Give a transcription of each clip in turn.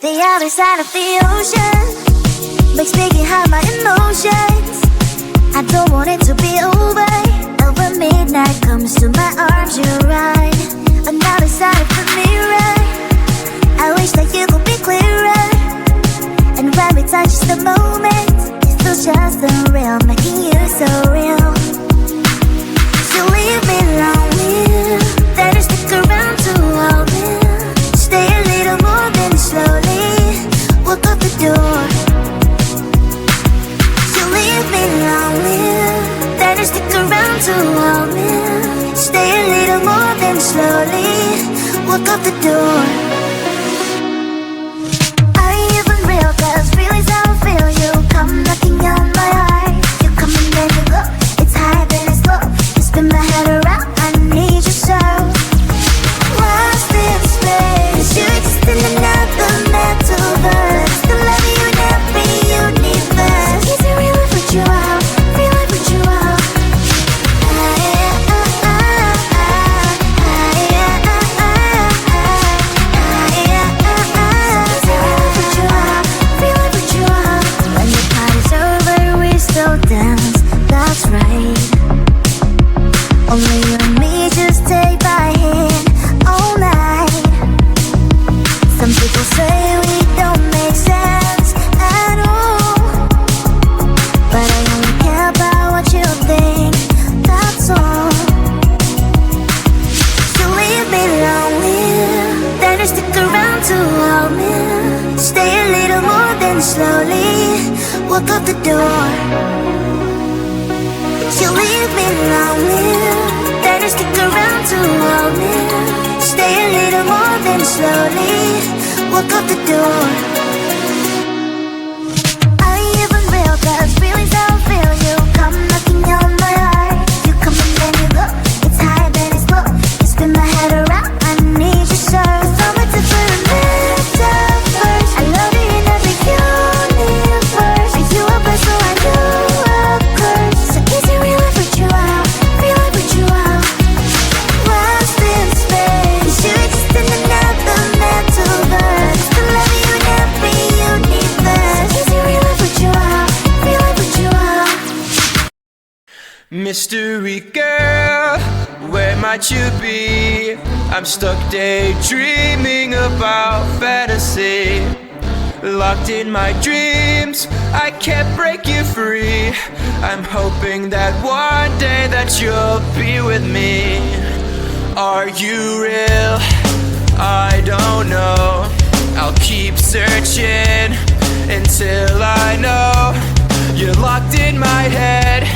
The other side of the ocean makes me hide my emotions. I don't want it to be over. Over midnight comes to my arms, you're right. Another side of the mirror, I wish that you could be clearer. And when we touch just a moment, it feels just unreal, making you so real. So leave me lonely, then you stick around to hold me. Stay a little more than slowly walk out the door. So leave me lonely, then you stick around to hold me. Stay a little more than slowly walk out the door. Are you even real? 'Cause feelings how I feel. You come knocking on my heart. You come and then you go. It's high then it's low. You spin my head around. I need you so. Lost in space, you exist in another metaverse. The love you in every universe. Is it real if you are? Real if you are? When the party's over, we still dance. That's right. Only you and me just take my hand all night. Some people say we don't make sense at all, but I only care about what you think, that's all. So leave me lonely, then you stick around to hold me. Stay a little more than slowly walk out the door. You leave me lonely, then you stick around to hold me. Stay a little more than slowly walk out the door. Are you even real? 'Cause feelings how I feel. You come knocking on my heart. You come and then you go. It's high then it's low. You spin my head around. I need you so. Somewhere to put a metaverse. I love you in every universe. Are you a blessing? So I know a curse. So is it real if you are? Real if you are? Lost in space, you exist in another metaverse. The love you in every universe. Is it real if you are? Real if you are? Mystery girl, where might you be? I'm stuck daydreaming about fantasy. Locked in my dreams, I can't break you free. I'm hoping that one day that you'll be with me. Are you real? I don't know. I'll keep searching until I know. You're locked in my head,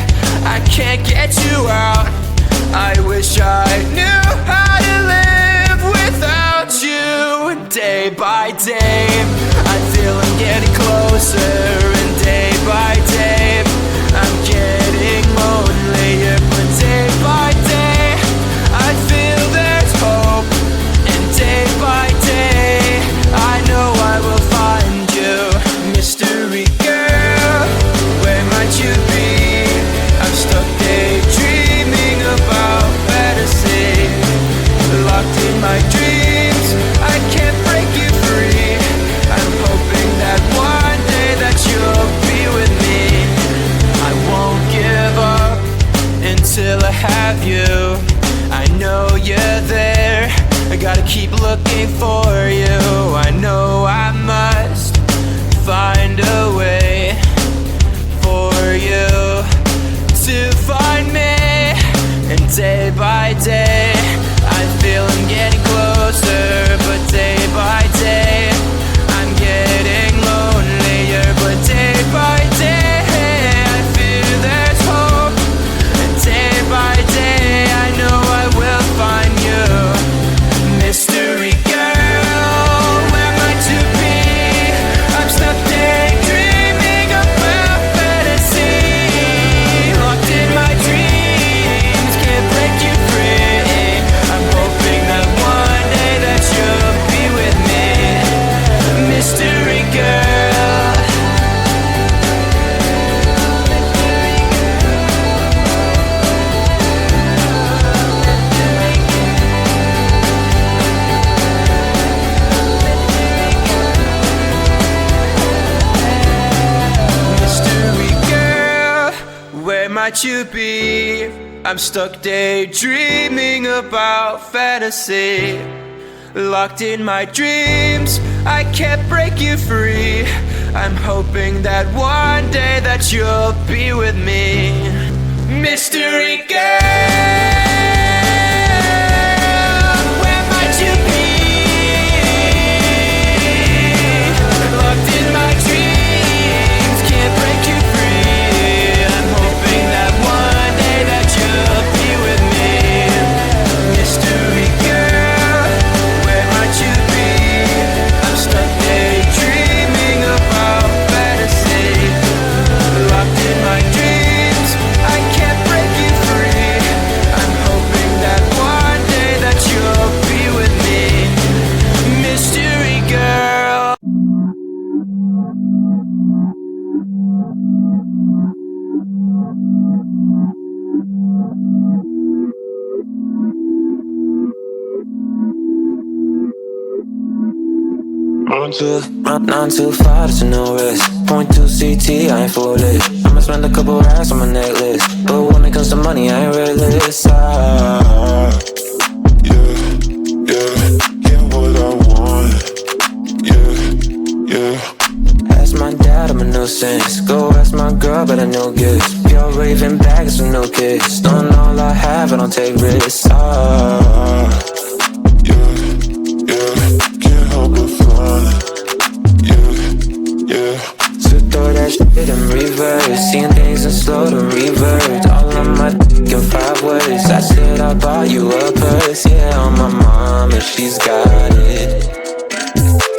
I can't get you out. I wish I knew how to live without you. Day by day, I feel I'm getting closer, and day by day, I'm getting lonelier. But day by day, I feel there's hope, and day by day, I know I will find you. Mystery girl, where might you be? I'm stuck daydreaming about fantasy. Locked in my dreams, I can't break you free. might you be? I'm stuck daydreaming about fantasy. Locked in my dreams, I can't break you free. I'm hoping that one day that you'll be with me. Mystery girl, where might you be? Locked in my dreams, can't break you free. I'm hoping that one day that you'll be with me. Mystery girl, where might you be? I'm stuck daydreaming about fantasy. Locked in my dreams, I can't break you free. I'm hoping that one day that you'll be with me. Mystery girl. Nine to five, there's no risk. Point 2 CT, I ain't foolish. I'ma spend a couple racks on my necklace, but when it comes to money, I ain't realist. Yeah, what I want. Yeah. Ask my dad, I'm a nuisance. Go ask my girl, but I know gifts. Pure raving bags with no kids. Don't all I have, I don't take risks. Can't help but fly. Yeah. So throw that shit in reverse. Seeing things in slow to revert. All of my in 5 words. I said I bought you a purse. Yeah, on my mom and she's got it.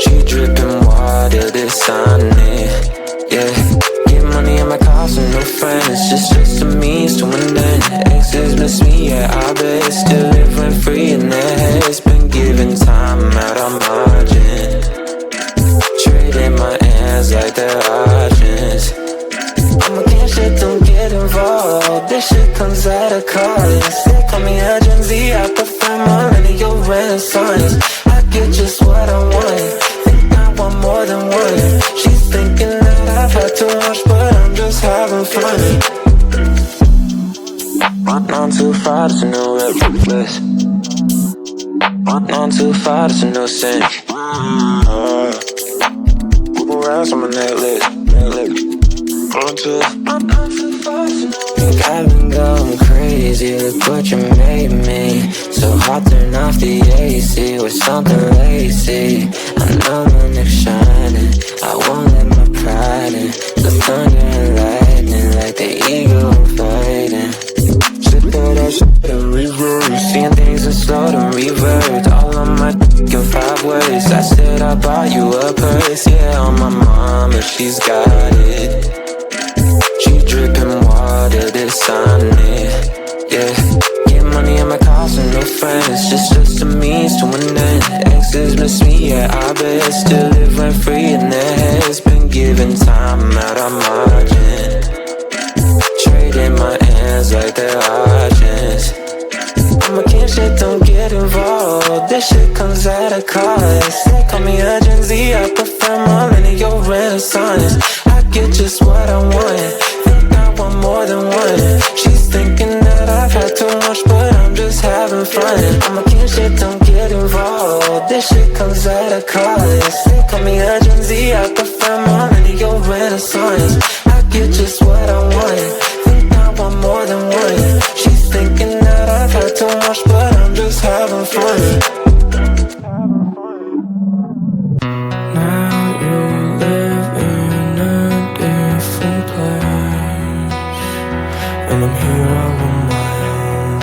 She dripping water, this on it. Yeah, get money in my car, some new friends. Just a means to an end. Exes miss me, yeah, I bet. Still living free in their heads. Been giving time out on margin. Trading my hands like they're options. I'm against shit, don't get involved. This shit comes at a cost. They call me a Gen Z, I prefer millennial renaissance. I get just what I want. Think I want more than one. She's thinking that I've had too much, but I'm just having fun. 925, it's a new reckless. 925, it's a new sin. Couple rounds on my necklace. Think I've been going crazy, look what you made me. So hot, turn off the AC with something lazy. I know my neck's shining, I won't let my pride in. The thunder and lightning like the eagle I'm fighting. Sit through that shit in reverse. Seeing things in slow to revert. All of my in 5 words. I said I bought you a purse. Yeah, on my mom and she's got it. She dripping water, this on it. Yeah, get money in my car, some new friends. Just a means to an end. Exes miss me, yeah, I bet. Still living free in their heads. Been giving time out on margin. Trading my hands like they're options. I'm against shit, don't get involved. This shit comes at a cost. They call me a Gen Z, I prefer millennial renaissance. I get just what I want. Think I want more than one. She's thinking that I've had too much, but I'm just having fun. I'm against shit, don't get involved. This shit comes at a cost. They call me a Gen Z, I prefer millennial renaissance. I get just what I want. Think I want more than one. She's thinking that I've had too much, but I'm just having fun. Now you live in a different place, and I'm here all on my own.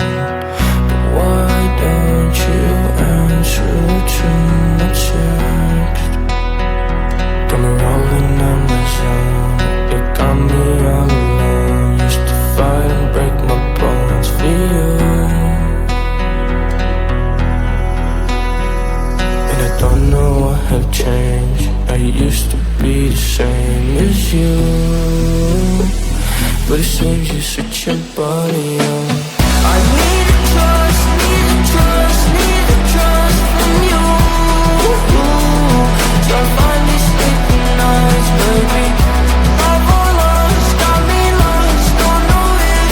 But why don't you answer to my text? Got me rolling on my zone. It got me all alone. Used to fight and break my bones for you, and I don't know what have changed. I used to be the same as you, but it seems you switch your body up. I need a trust, need a trust, need a trust from you. So find me sleeping nights, baby. I've all lost, got me lost, don't know if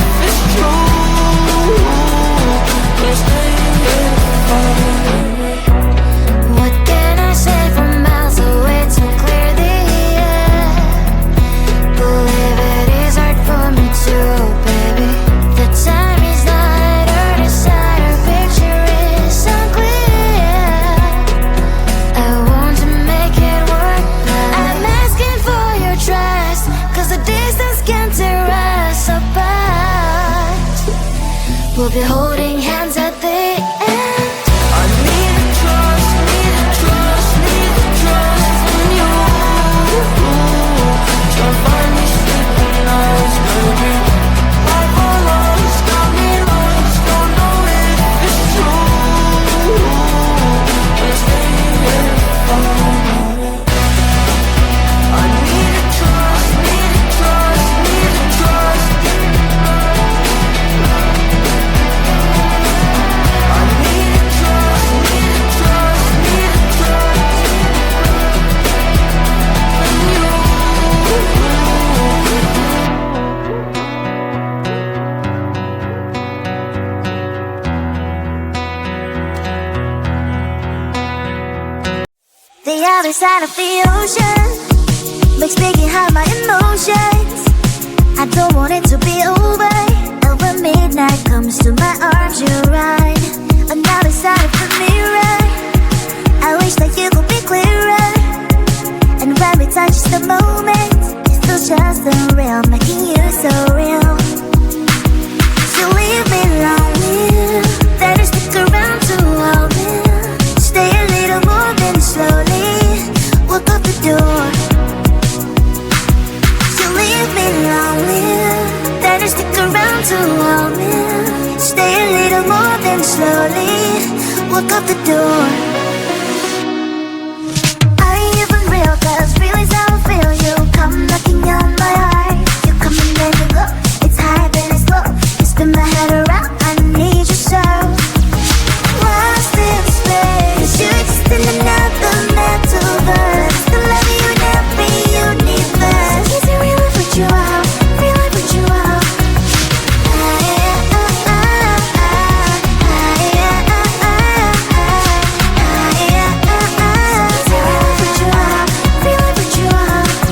be holding hands at the end. I need the trust, need the trust, need the trust in you. Can't find me sleeping nights, baby. Life all lost, got me lost, don't know if it's true. But stay here for a moment. I need the trust, need the trust, need the trust. I need the trust, need the trust, need the trust in you. The other side of the ocean makes me get hide my emotions. I don't want it to be over. And when midnight comes to my arms, you're right. Another side of the mirror, I wish that you could be clearer. And when we touch the moment, it feels just unreal, making you so real. So leave me lonely, better stick around to hold me. Stay a little more than slowly walk out the door. So leave me lonely, better stick around to hold me. Stay a little more than slowly walk out the door. Are you even real? 'Cause feelings I don't feel you come knocking on my heart. You come and then you go, it's high then it's low. You spin my head around, I need you so. Lost in space, you're just in another metaverse. The love you in every universe. Is it real if you out? Real if you out?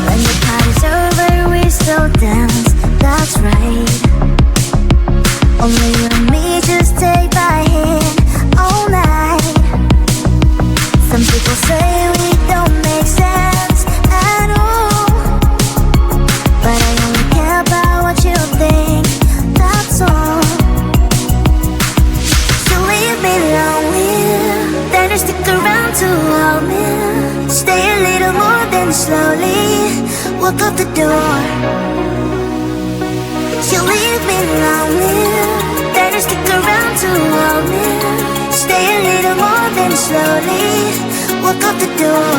When the party's over, we still dance. That's right. Only you and me, just take my hand all night. Some people say we don't make sense at all, but I only care about what you think, that's all. So leave me lonely, better stick around to hold me. Stay a little more than slowly walk out the door. So leave me lonely, better stick around to hold me. Stay a little more than slowly walk out the door.